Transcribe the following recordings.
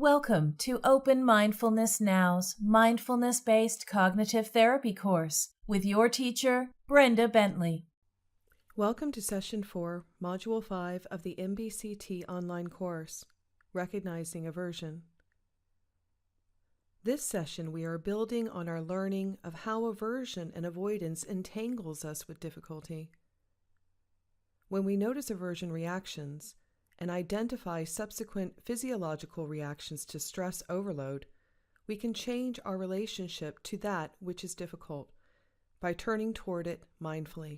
Welcome to Open Mindfulness Now's Mindfulness-Based Cognitive Therapy course with your teacher, Brenda Bentley. Welcome to Session 4, Module 5 of the MBCT online course, Recognizing Aversion. This session we are building on our learning of how aversion and avoidance entangles us with difficulty. When we notice aversion reactions and identify subsequent physiological reactions to stress overload, we can change our relationship to that which is difficult by turning toward it mindfully.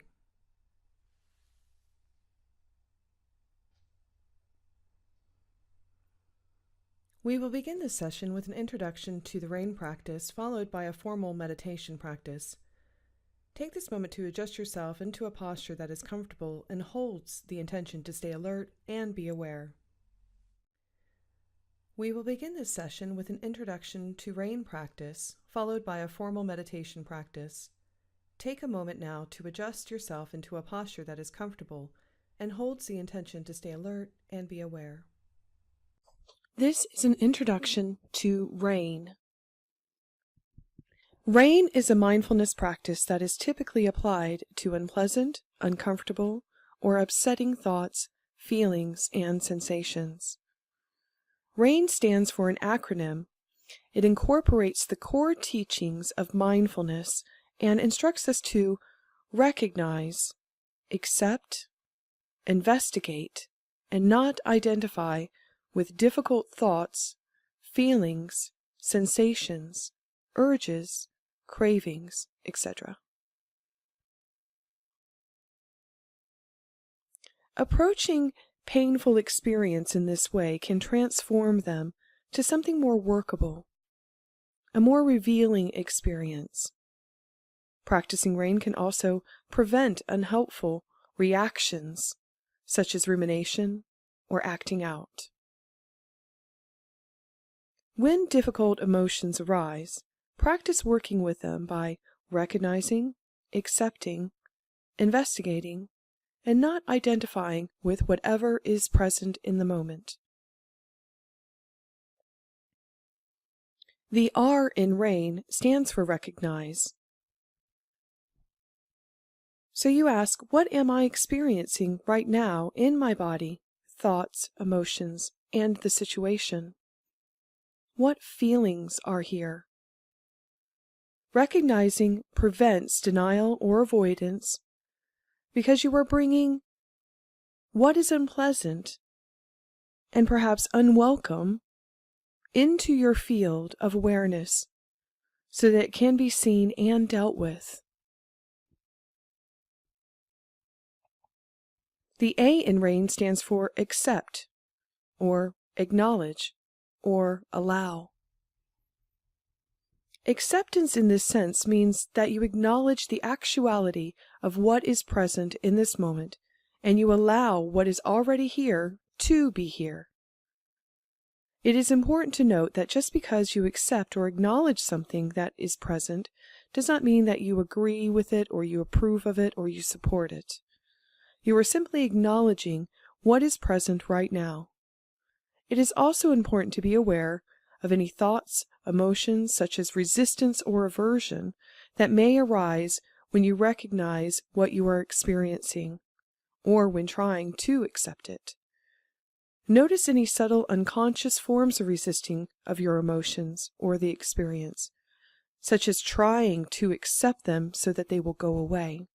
We will begin this session with an introduction to the R.A.I.N practice, followed by a formal meditation practice. Take this moment to adjust yourself into a posture that is comfortable and holds the intention to stay alert and be aware. We will begin this session with an introduction to R.A.I.N practice, followed by a formal meditation practice. Take a moment now to adjust yourself into a posture that is comfortable and holds the intention to stay alert and be aware. This is an introduction to R.A.I.N. R.A.I.N is a mindfulness practice that is typically applied to unpleasant, uncomfortable, or upsetting thoughts, feelings, and sensations. R.A.I.N stands for an acronym. It incorporates the core teachings of mindfulness and instructs us to recognize, accept, investigate, and not identify with difficult thoughts, feelings, sensations, urges, cravings, etc. Approaching painful experience in this way can transform them to something more workable, a more revealing experience. Practicing R.A.I.N can also prevent unhelpful reactions, such as rumination or acting out. When difficult emotions arise, practice working with them by recognizing, accepting, investigating, and not identifying with whatever is present in the moment. The R in R.A.I.N stands for recognize. So you ask, what am I experiencing right now in my body, thoughts, emotions, and the situation? What feelings are here? Recognizing prevents denial or avoidance because you are bringing what is unpleasant and perhaps unwelcome into your field of awareness so that it can be seen and dealt with. The A in R.A.I.N stands for accept, or acknowledge, or allow. Acceptance in this sense means that you acknowledge the actuality of what is present in this moment, and you allow what is already here to be here. It is important to note that just because you accept or acknowledge something that is present does not mean that you agree with it, or you approve of it, or you support it. You are simply acknowledging what is present right now. It is also important to be aware of any thoughts, emotions such as resistance or aversion that may arise when you recognize what you are experiencing, or when trying to accept it. Notice any subtle unconscious forms of resisting of your emotions or the experience, such as trying to accept them so that they will go away.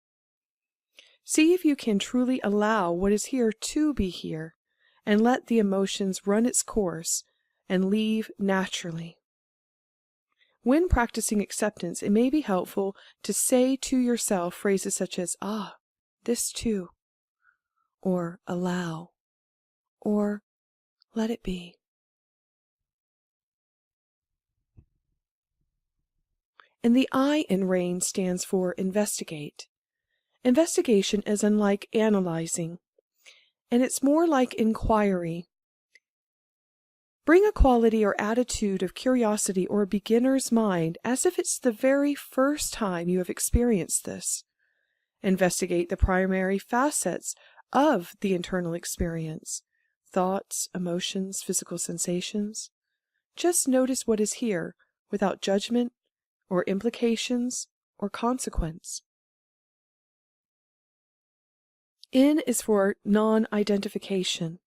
See if you can truly allow what is here to be here, and let the emotions run its course and leave naturally. When practicing acceptance, it may be helpful to say to yourself phrases such as, "Ah, this too," or "allow," or "let it be." And the I in R.A.I.N stands for investigate. Investigation is unlike analyzing, and it's more like inquiry. Bring a quality or attitude of curiosity or beginner's mind as if it's the very first time you have experienced this. Investigate the primary facets of the internal experience, thoughts, emotions, physical sensations. Just notice what is here without judgment or implications or consequence. N is for non-identification.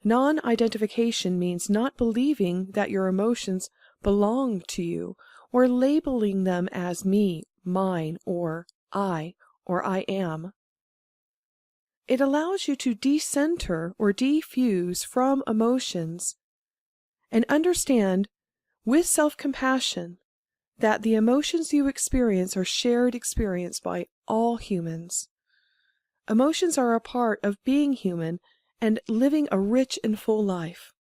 Non-identification means not believing that your emotions belong to you or labeling them as me, mine, or I am. It allows you to decenter or defuse from emotions and understand with self-compassion that the emotions you experience are shared experience by all humans. Emotions are a part of being human and living a rich and full life.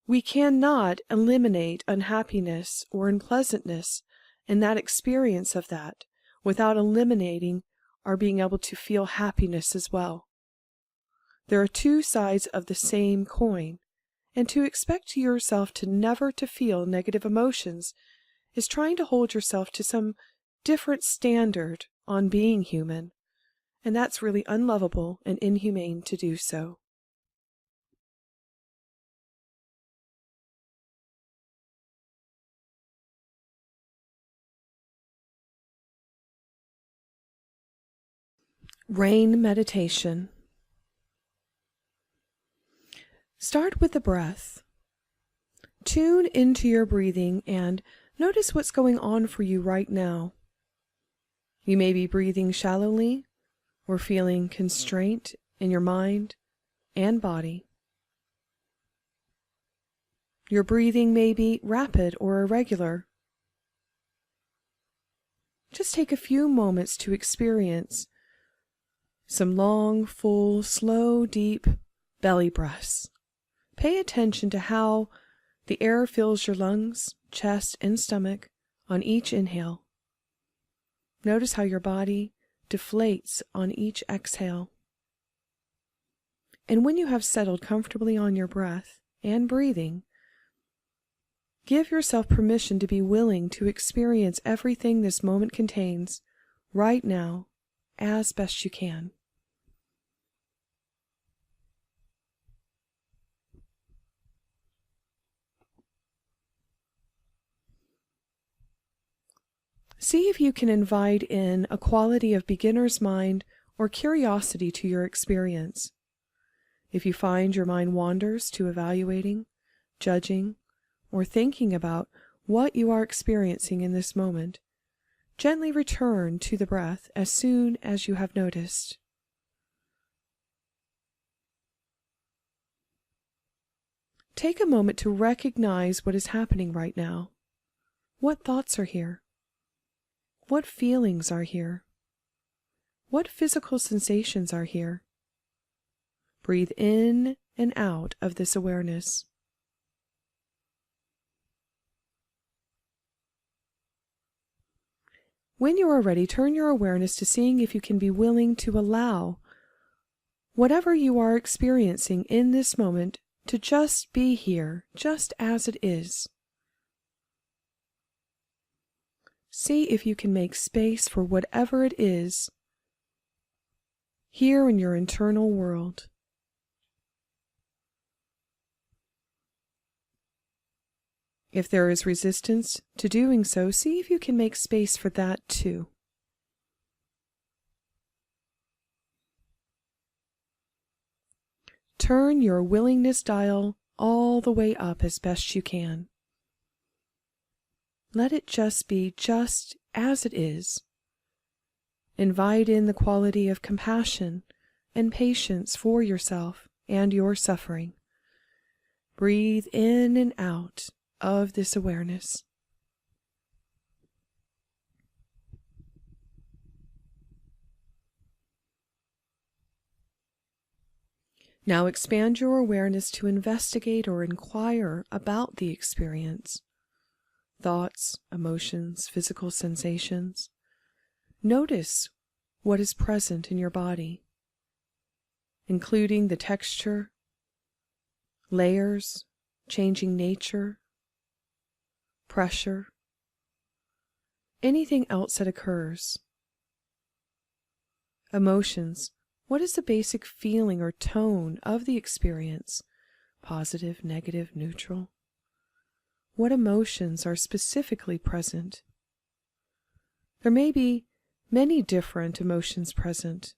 We cannot eliminate unhappiness or unpleasantness in that experience of that without eliminating our being able to feel happiness as well. There are two sides of the same coin, and to expect yourself to never to feel negative emotions is trying to hold yourself to some different standard on being human, and that's really unlovable and inhumane to do so. R.A.I.N meditation. Start with the breath. Tune into your breathing and notice what's going on for you right now. You may be breathing shallowly or feeling constraint in your mind and body. Your breathing may be rapid or irregular. Just take a few moments to experience some long, full, slow, deep belly breaths. Pay attention to how the air fills your lungs, chest, and stomach on each inhale. Notice how your body deflates on each exhale. And when you have settled comfortably on your breath and breathing, give yourself permission to be willing to experience everything this moment contains right now as best you can. See if you can invite in a quality of beginner's mind or curiosity to your experience. If you find your mind wanders to evaluating, judging, or thinking about what you are experiencing in this moment, gently return to the breath as soon as you have noticed. Take a moment to recognize what is happening right now. What thoughts are here? What feelings are here? What physical sensations are here? Breathe in and out of this awareness. When you are ready, turn your awareness to seeing if you can be willing to allow whatever you are experiencing in this moment to just be here, just as it is. See if you can make space for whatever it is here in your internal world. If there is resistance to doing so, see if you can make space for that too. Turn your willingness dial all the way up as best you can. Let it just be just as it is. Invite in the quality of compassion and patience for yourself and your suffering. Breathe in and out of this awareness. Now expand your awareness to investigate or inquire about the experience. Thoughts, emotions, physical sensations. Notice what is present in your body, including the texture, layers, changing nature, pressure, anything else that occurs. Emotions. What is the basic feeling or tone of the experience? Positive, negative, neutral? what emotions are specifically present. There may be many different emotions present.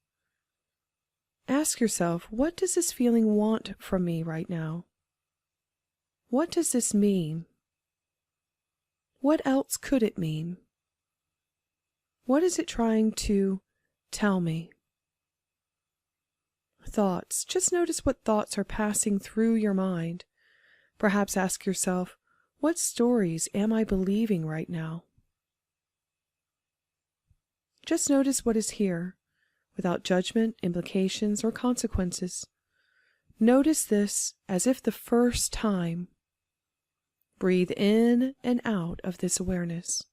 Ask yourself, what does this feeling want from me right now? What does this mean? What else could it mean? What is it trying to tell me? Thoughts. Just notice what thoughts are passing through your mind. Perhaps ask yourself, what stories am I believing right now? Just notice what is here, without judgment, implications, or consequences. Notice this as if the first time. Breathe in and out of this awareness.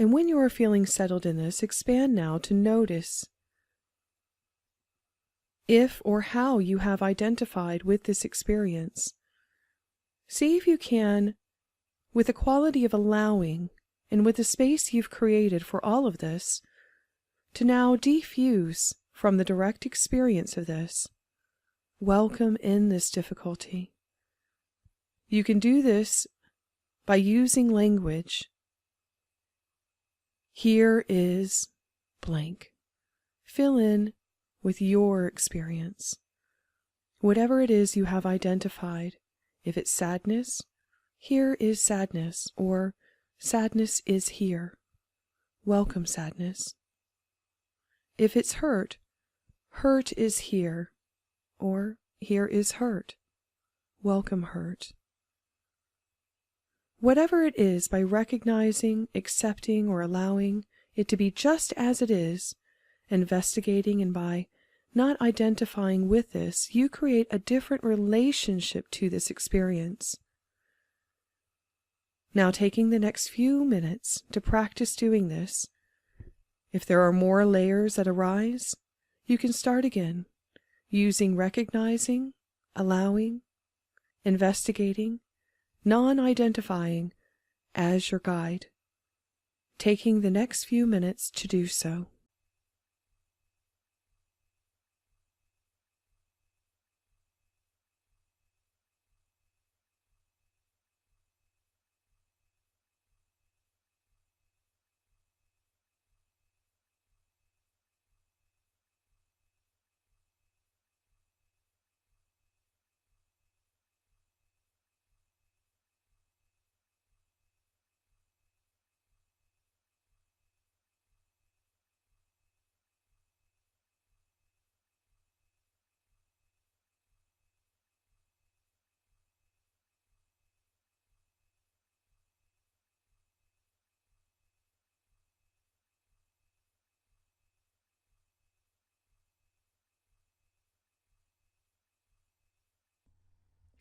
And when you are feeling settled in this, expand now to notice if or how you have identified with this experience. See if you can, with the quality of allowing and with the space you've created for all of this, to now defuse from the direct experience of this. Welcome in this difficulty. You can do this by using language. Here is blank. Fill in with your experience. Whatever it is you have identified. If it's sadness, here is sadness, or sadness is here. Welcome sadness. If it's hurt, hurt is here, or here is hurt. Welcome hurt. Whatever it is, by recognizing, accepting, or allowing it to be just as it is, investigating, and by not identifying with this, you create a different relationship to this experience. Now, taking the next few minutes to practice doing this, if there are more layers that arise, you can start again, using recognizing, allowing, investigating, non-identifying as your guide, taking the next few minutes to do so.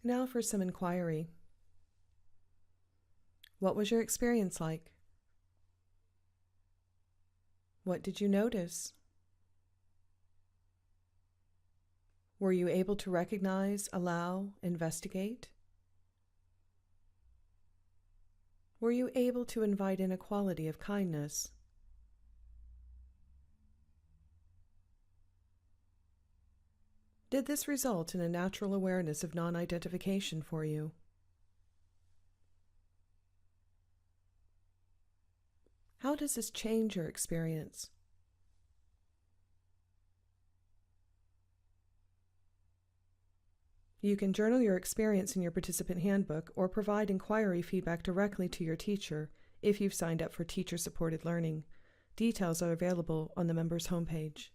Now for some inquiry. What was your experience like? What did you notice? Were you able to recognize, allow, investigate? Were you able to invite in a quality of kindness? Did this result in a natural awareness of non-identification for you? How does this change your experience? You can journal your experience in your participant handbook or provide inquiry feedback directly to your teacher if you've signed up for teacher-supported learning. Details are available on the members' homepage.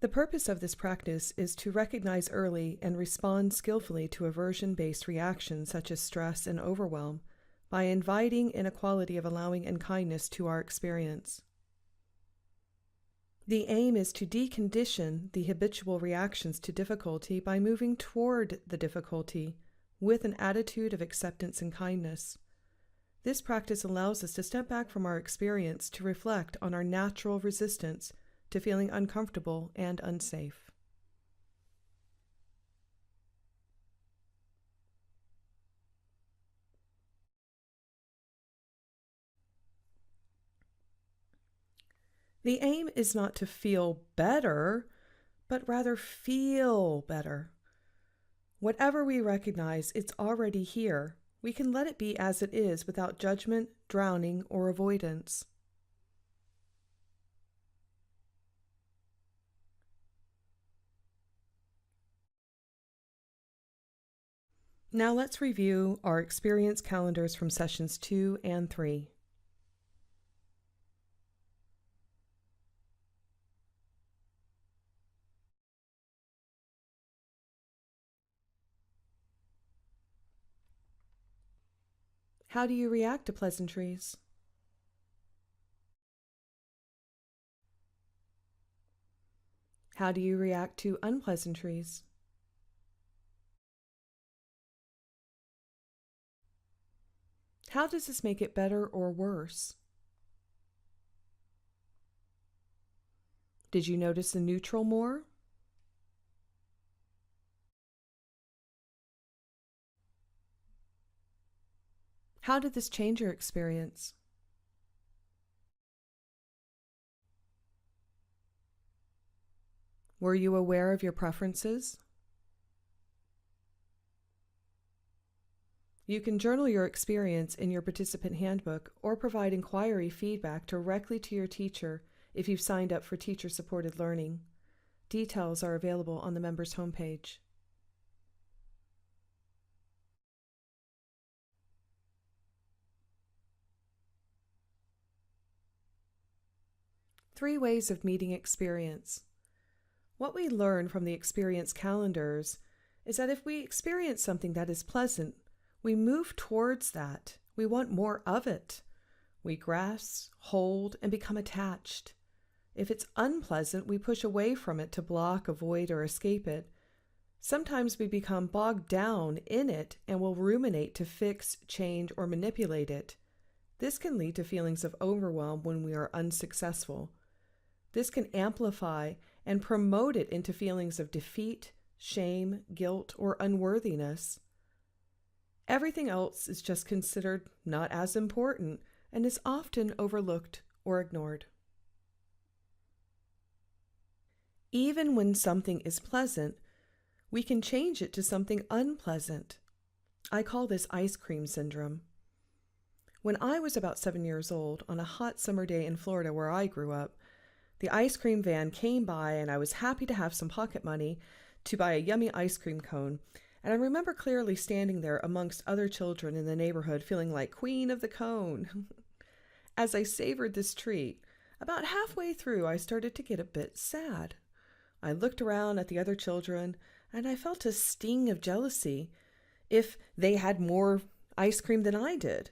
The purpose of this practice is to recognize early and respond skillfully to aversion-based reactions such as stress and overwhelm by inviting in a quality of allowing and kindness to our experience. The aim is to decondition the habitual reactions to difficulty by moving toward the difficulty with an attitude of acceptance and kindness. This practice allows us to step back from our experience to reflect on our natural resistance to feeling uncomfortable and unsafe. The aim is not to feel better, but rather feel better. Whatever we recognize, it's already here. We can let it be as it is without judgment, drowning, or avoidance. Now let's review our experience calendars from sessions 2 and 3. How do you react to pleasantries? How do you react to unpleasantries? How does this make it better or worse? Did you notice the neutral more? How did this change your experience? Were you aware of your preferences? You can journal your experience in your participant handbook or provide inquiry feedback directly to your teacher if you've signed up for teacher-supported learning. Details are available on the members' homepage. Three ways of meeting experience. What we learn from the experience calendars is that if we experience something that is pleasant, we move towards that. We want more of it. We grasp, hold, and become attached. If it's unpleasant, we push away from it to block, avoid, or escape it. Sometimes we become bogged down in it and will ruminate to fix, change, or manipulate it. This can lead to feelings of overwhelm when we are unsuccessful. This can amplify and promote it into feelings of defeat, shame, guilt, or unworthiness. Everything else is just considered not as important and is often overlooked or ignored. Even when something is pleasant, we can change it to something unpleasant. I call this ice cream syndrome. When I was about 7 years old, on a hot summer day in Florida where I grew up, the ice cream van came by and I was happy to have some pocket money to buy a yummy ice cream cone. And I remember clearly standing there amongst other children in the neighborhood feeling like queen of the cone. As I savored this treat, about halfway through I started to get a bit sad. I looked around at the other children and I felt a sting of jealousy if they had more ice cream than I did.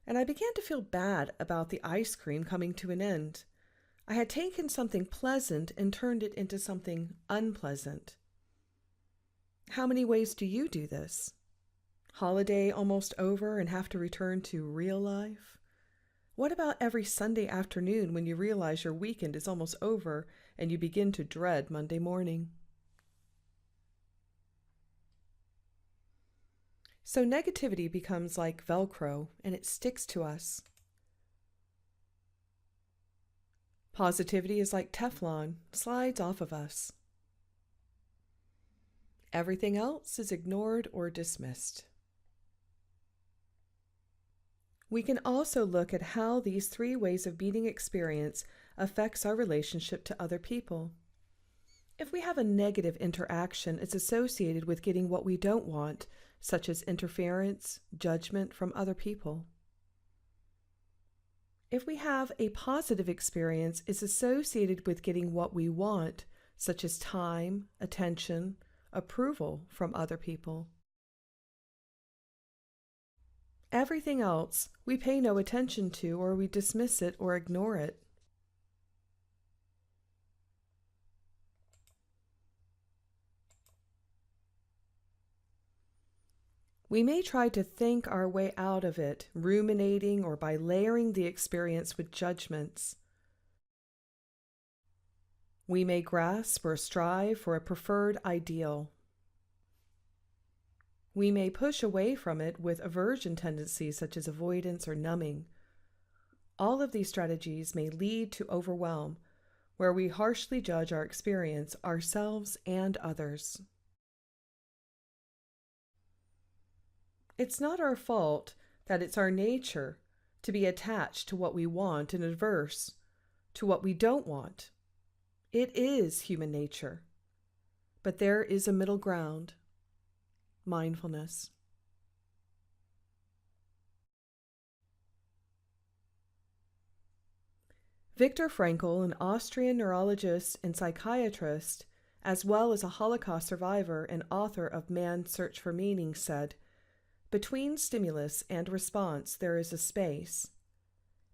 And I began to feel bad about the ice cream coming to an end. I had taken something pleasant and turned it into something unpleasant. How many ways do you do this? Holiday almost over and have to return to real life? What about every Sunday afternoon when you realize your weekend is almost over and you begin to dread Monday morning? So negativity becomes like Velcro and it sticks to us. Positivity is like Teflon, slides off of us. Everything else is ignored or dismissed. We can also look at how these three ways of meeting experience affects our relationship to other people. If we have a negative interaction, it's associated with getting what we don't want, such as interference, judgment from other people. If we have a positive experience, it's associated with getting what we want, such as time, attention, approval from other people. Everything else we pay no attention to, or we dismiss it or ignore it. We may try to think our way out of it, ruminating or by layering the experience with judgments. We may grasp or strive for a preferred ideal. We may push away from it with aversion tendencies such as avoidance or numbing. All of these strategies may lead to overwhelm, where we harshly judge our experience, ourselves, and others. It's not our fault that it's our nature to be attached to what we want and averse to what we don't want. It is human nature. But there is a middle ground: mindfulness. Viktor Frankl, an Austrian neurologist and psychiatrist, as well as a Holocaust survivor and author of Man's Search for Meaning, said, "Between stimulus and response there is a space,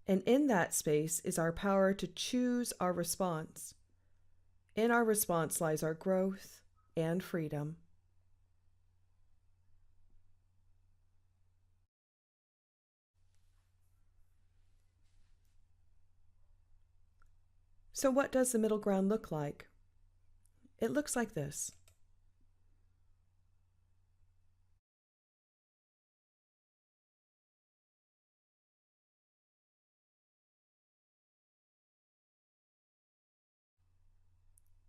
and in that space is our power to choose our response. In our response lies our growth and freedom." So what does the middle ground look like? It looks like this.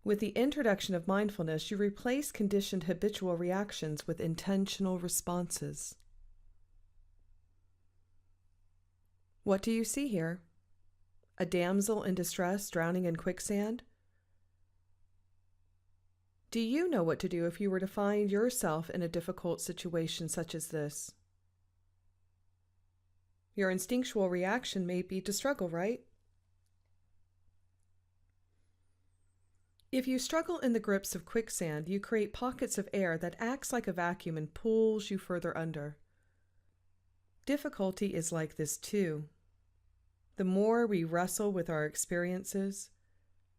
With the introduction of mindfulness, you replace conditioned habitual reactions with intentional responses. What do you see here? A damsel in distress drowning in quicksand? Do you know what to do if you were to find yourself in a difficult situation such as this? Your instinctual reaction may be to struggle, right? If you struggle in the grips of quicksand, you create pockets of air that acts like a vacuum and pulls you further under. Difficulty is like this too. The more we wrestle with our experiences,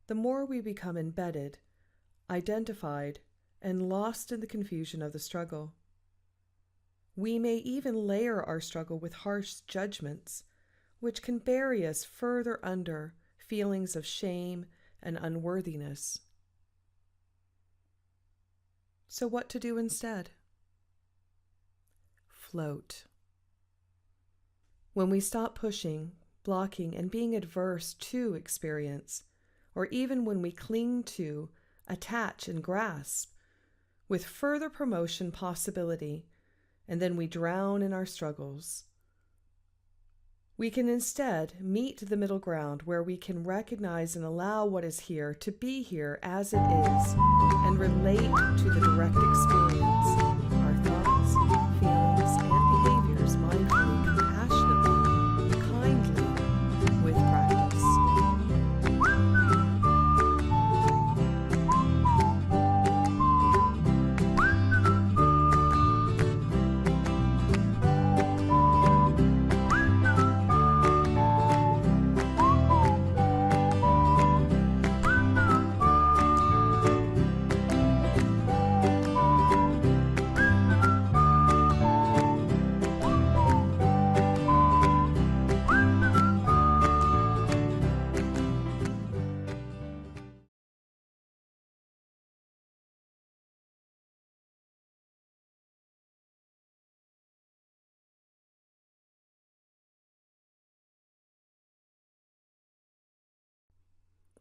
the more we become embedded, identified, and lost in the confusion of the struggle. We may even layer our struggle with harsh judgments, which can bury us further under feelings of shame and unworthiness. So what to do instead? Float. When we stop pushing, blocking, and being adverse to experience, or even when we cling to, attach, and grasp, with further promotion possibility, and then we drown in our struggles, we can instead meet the middle ground where we can recognize and allow what is here to be here as it is, and relate to the direct experience, our thoughts, feelings, and behaviors mindfully, compassionately, kindly, with practice.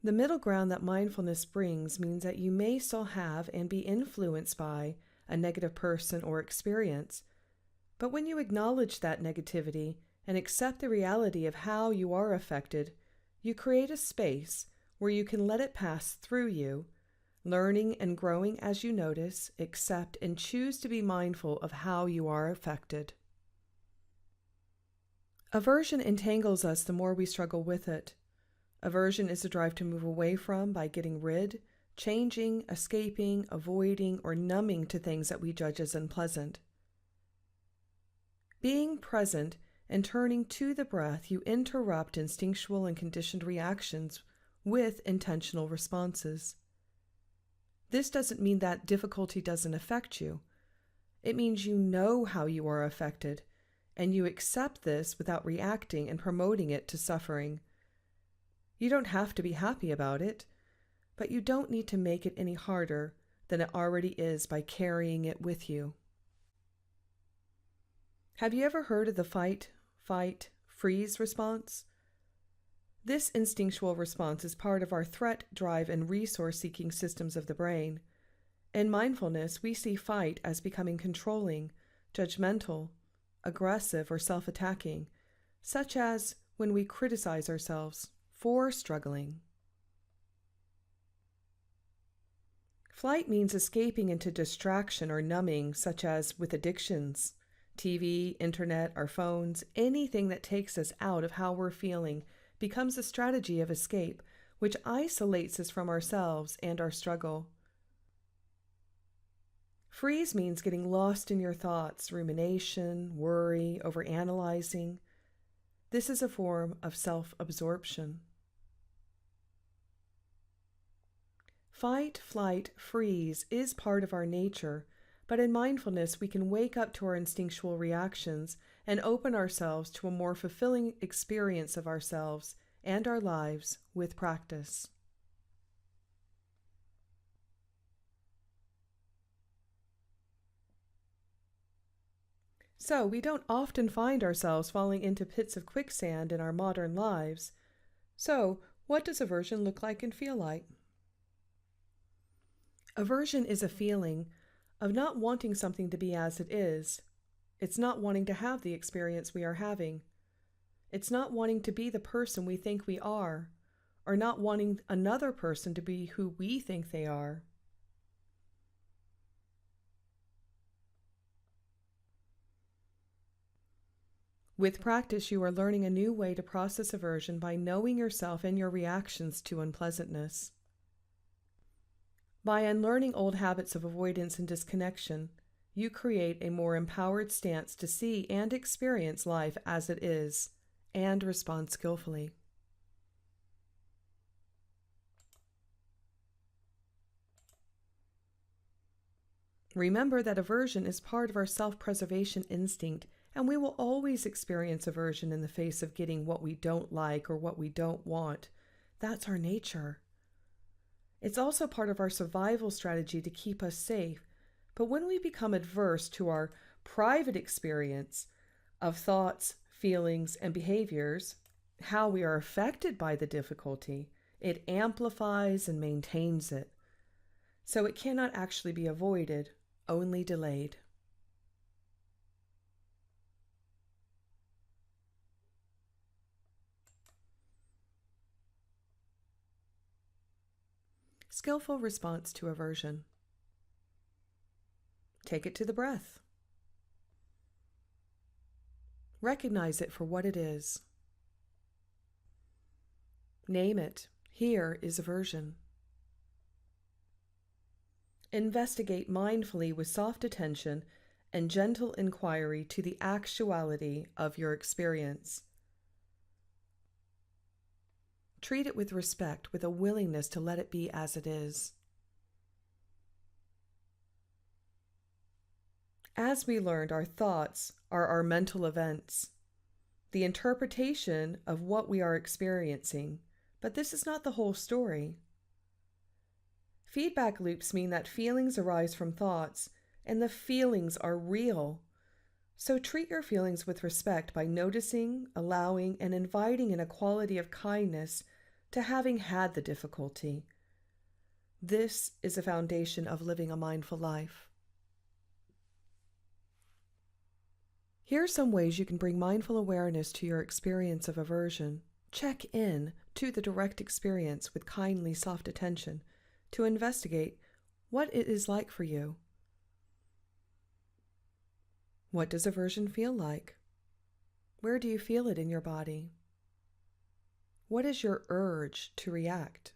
The middle ground that mindfulness brings means that you may still have and be influenced by a negative person or experience, but when you acknowledge that negativity and accept the reality of how you are affected, you create a space where you can let it pass through you, learning and growing as you notice, accept, and choose to be mindful of how you are affected. Aversion entangles us the more we struggle with it. Aversion is the drive to move away from by getting rid, changing, escaping, avoiding, or numbing to things that we judge as unpleasant. Being present and turning to the breath, you interrupt instinctual and conditioned reactions with intentional responses. This doesn't mean that difficulty doesn't affect you. It means you know how you are affected, and you accept this without reacting and promoting it to suffering. You don't have to be happy about it, but you don't need to make it any harder than it already is by carrying it with you. Have you ever heard of the fight, fight, freeze response? This instinctual response is part of our threat, drive, and resource-seeking systems of the brain. In mindfulness, we see fight as becoming controlling, judgmental, aggressive, or self-attacking, such as when we criticize ourselves for struggling. Flight means escaping into distraction or numbing, such as with addictions, TV, internet, our phones. Anything that takes us out of how we're feeling becomes a strategy of escape, which isolates us from ourselves and our struggle. Freeze means getting lost in your thoughts, rumination, worry, overanalyzing. This is a form of self-absorption. Fight, flight, freeze is part of our nature, but in mindfulness we can wake up to our instinctual reactions and open ourselves to a more fulfilling experience of ourselves and our lives with practice. So, we don't often find ourselves falling into pits of quicksand in our modern lives. So, what does aversion look like and feel like? Aversion is a feeling of not wanting something to be as it is. It's not wanting to have the experience we are having. It's not wanting to be the person we think we are, or not wanting another person to be who we think they are. With practice, you are learning a new way to process aversion by knowing yourself and your reactions to unpleasantness. By unlearning old habits of avoidance and disconnection, you create a more empowered stance to see and experience life as it is, and respond skillfully. Remember that aversion is part of our self-preservation instinct, and we will always experience aversion in the face of getting what we don't like or what we don't want. That's our nature. It's also part of our survival strategy to keep us safe. But when we become adverse to our private experience of thoughts, feelings, and behaviors, how we are affected by the difficulty, it amplifies and maintains it. So it cannot actually be avoided, only delayed. Skillful response to aversion. Take it to the breath. Recognize it for what it is. Name it. Here is aversion. Investigate mindfully with soft attention and gentle inquiry to the actuality of your experience. Treat it with respect, with a willingness to let it be as it is. As we learned, our thoughts are our mental events, the interpretation of what we are experiencing, but this is not the whole story. Feedback loops mean that feelings arise from thoughts, and the feelings are real. So treat your feelings with respect by noticing, allowing, and inviting in a quality of kindness to having had the difficulty. This is a foundation of living a mindful life. Here are some ways you can bring mindful awareness to your experience of aversion. Check in to the direct experience with kindly, soft attention to investigate what it is like for you. What does aversion feel like? Where do you feel it in your body? What is your urge to react?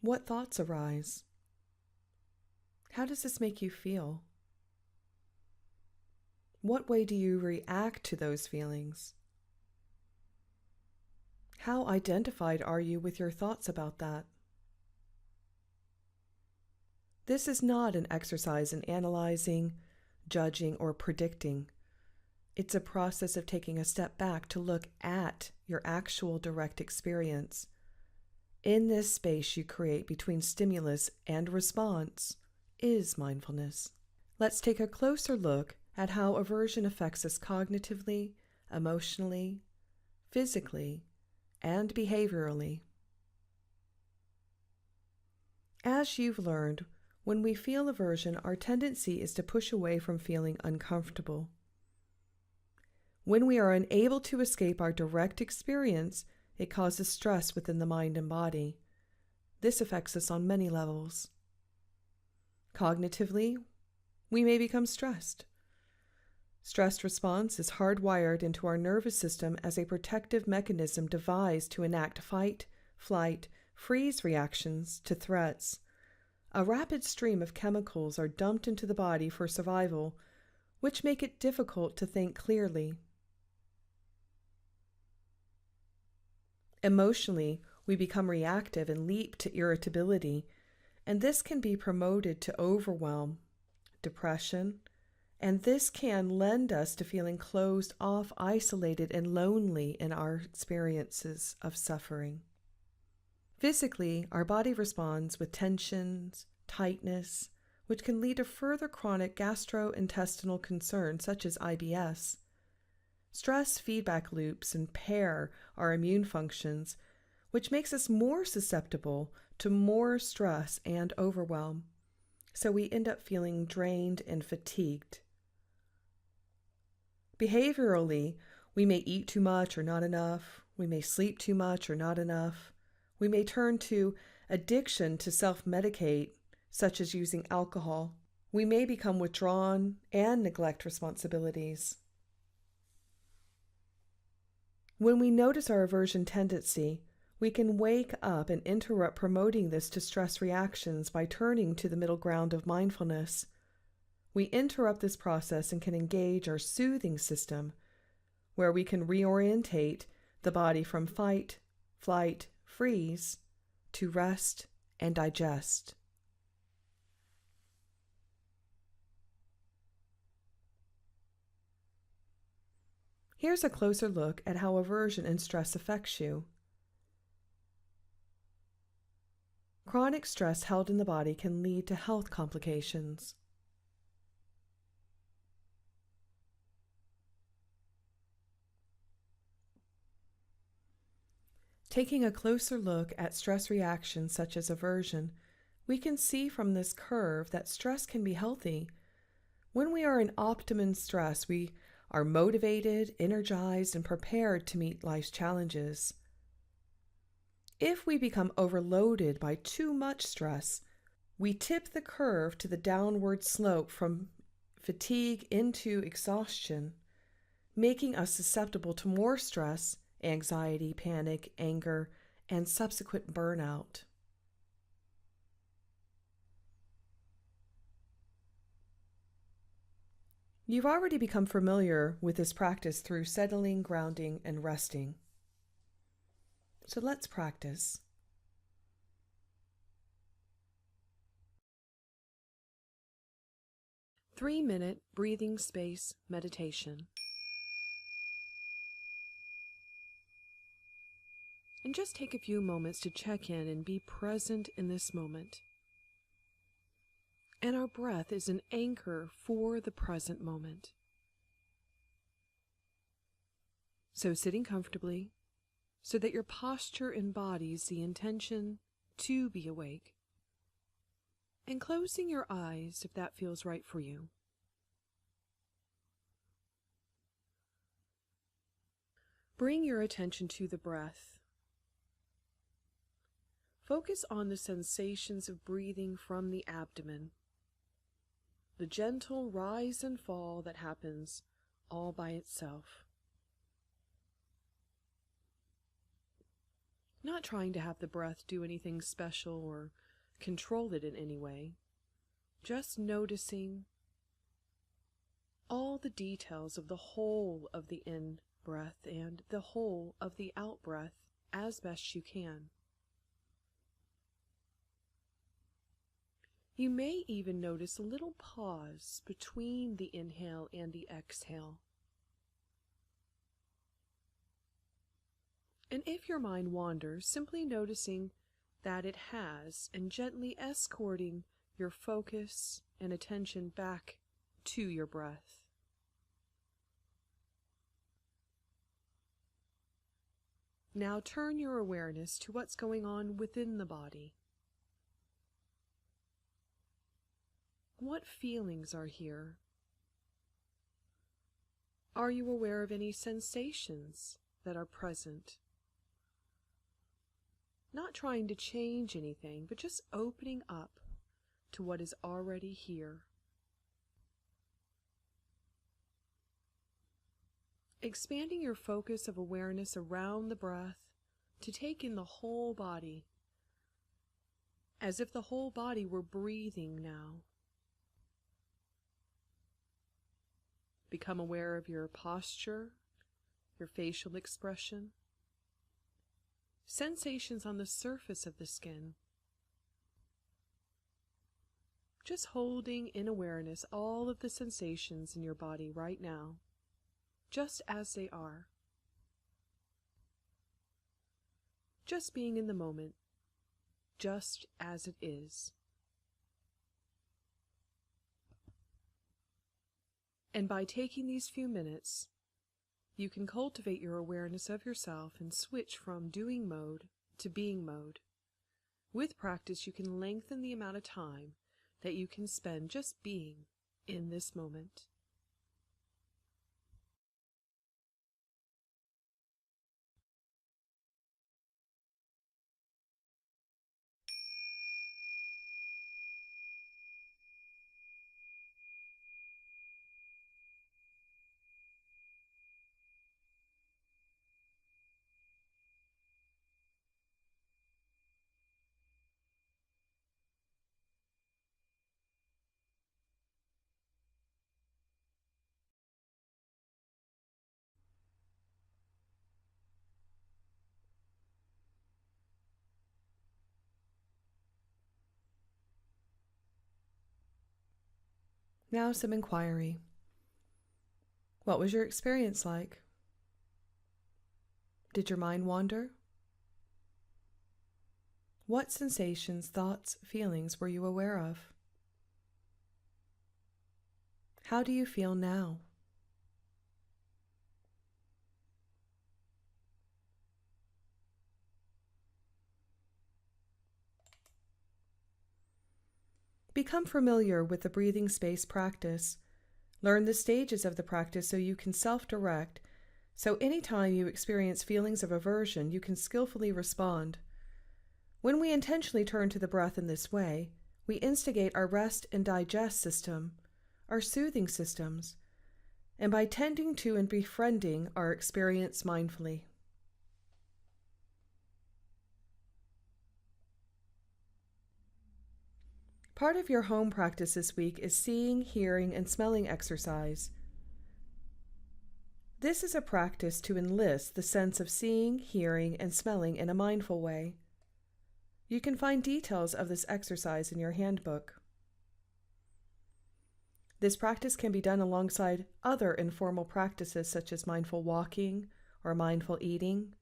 What thoughts arise? How does this make you feel? What way do you react to those feelings? How identified are you with your thoughts about that? This is not an exercise in analyzing, judging, or predicting. It's a process of taking a step back to look at your actual direct experience. In this space you create between stimulus and response is mindfulness. Let's take a closer look at how aversion affects us cognitively, emotionally, physically, and behaviorally. As you've learned, when we feel aversion, our tendency is to push away from feeling uncomfortable. When we are unable to escape our direct experience, it causes stress within the mind and body. This affects us on many levels. Cognitively, we may become stressed. Stress response is hardwired into our nervous system as a protective mechanism devised to enact fight, flight, freeze reactions to threats. A rapid stream of chemicals are dumped into the body for survival, which make it difficult to think clearly. Emotionally, we become reactive and leap to irritability, and this can be promoted to overwhelm, depression, and this can lend us to feeling closed off, isolated, and lonely in our experiences of suffering. Physically, our body responds with tensions, tightness, which can lead to further chronic gastrointestinal concerns such as IBS. Stress feedback loops impair our immune functions, which makes us more susceptible to more stress and overwhelm. So we end up feeling drained and fatigued. Behaviorally, we may eat too much or not enough. We may sleep too much or not enough. We may turn to addiction to self-medicate, such as using alcohol. We may become withdrawn and neglect responsibilities. When we notice our aversion tendency, we can wake up and interrupt promoting this to stress reactions by turning to the middle ground of mindfulness. We interrupt this process and can engage our soothing system, where we can reorientate the body from fight, flight, freeze to rest and digest. Here's a closer look at how aversion and stress affects you. Chronic stress held in the body can lead to health complications. Taking a closer look at stress reactions such as aversion, we can see from this curve that stress can be healthy. When we are in optimum stress, we are motivated, energized, and prepared to meet life's challenges. If we become overloaded by too much stress, we tip the curve to the downward slope from fatigue into exhaustion, making us susceptible to more stress, anxiety, panic, anger, and subsequent burnout. You've already become familiar with this practice through settling, grounding, and resting. So let's practice. Three-minute breathing space meditation. And just take a few moments to check in and be present in this moment. And our breath is an anchor for the present moment. So sitting comfortably, so that your posture embodies the intention to be awake, and closing your eyes if that feels right for you. Bring your attention to the breath. Focus on the sensations of breathing from the abdomen, the gentle rise and fall that happens all by itself. Not trying to have the breath do anything special or control it in any way, just noticing all the details of the whole of the in-breath and the whole of the out-breath as best you can. You may even notice a little pause between the inhale and the exhale. And if your mind wanders, simply noticing that it has and gently escorting your focus and attention back to your breath. Now turn your awareness to what's going on within the body. What feelings are here? Are you aware of any sensations that are present? Not trying to change anything, but just opening up to what is already here. Expanding your focus of awareness around the breath to take in the whole body, as if the whole body were breathing now. Become aware of your posture, your facial expression, sensations on the surface of the skin. Just holding in awareness all of the sensations in your body right now, just as they are. Just being in the moment, just as it is. And by taking these few minutes, you can cultivate your awareness of yourself and switch from doing mode to being mode. With practice, you can lengthen the amount of time that you can spend just being in this moment. Now some inquiry. What was your experience like? Did your mind wander? What sensations, thoughts, feelings were you aware of? How do you feel now? Become familiar with the breathing space practice. Learn the stages of the practice so you can self-direct, so anytime you experience feelings of aversion, you can skillfully respond. When we intentionally turn to the breath in this way, we instigate our rest and digest system, our soothing systems, and by tending to and befriending our experience mindfully. Part of your home practice this week is seeing, hearing, and smelling exercise. This is a practice to enlist the sense of seeing, hearing, and smelling in a mindful way. You can find details of this exercise in your handbook. This practice can be done alongside other informal practices such as mindful walking or mindful eating.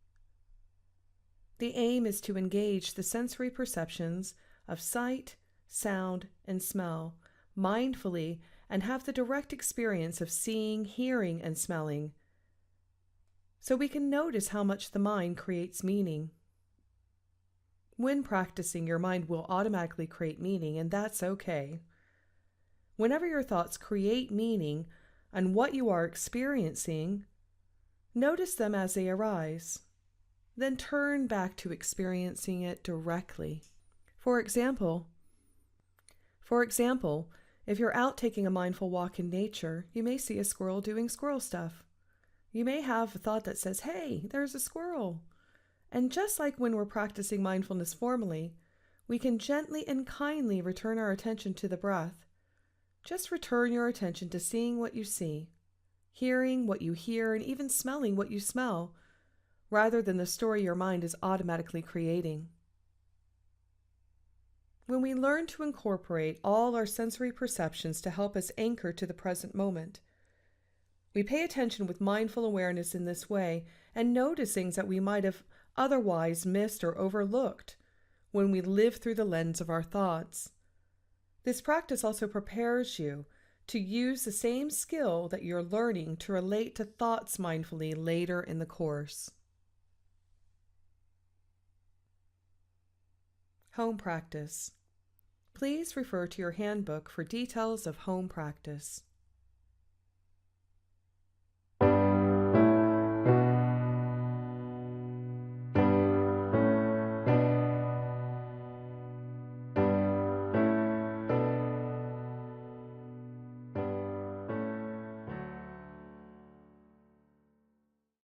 The aim is to engage the sensory perceptions of sight, sound, and smell mindfully and have the direct experience of seeing, hearing, and smelling, so we can notice how much the mind creates meaning. When practicing, your mind will automatically create meaning, and that's okay. Whenever your thoughts create meaning on what you are experiencing, notice them as they arise. Then turn back to experiencing it directly. For example, if you're out taking a mindful walk in nature, you may see a squirrel doing squirrel stuff. You may have a thought that says, "Hey, there's a squirrel." And just like when we're practicing mindfulness formally, we can gently and kindly return our attention to the breath. Just return your attention to seeing what you see, hearing what you hear, and even smelling what you smell, rather than the story your mind is automatically creating. When we learn to incorporate all our sensory perceptions to help us anchor to the present moment, we pay attention with mindful awareness in this way and notice things that we might have otherwise missed or overlooked. when we live through the lens of our thoughts. This practice also prepares you to use the same skill that you're learning to relate to thoughts mindfully later in the course. Home practice. Please refer to your handbook for details of home practice.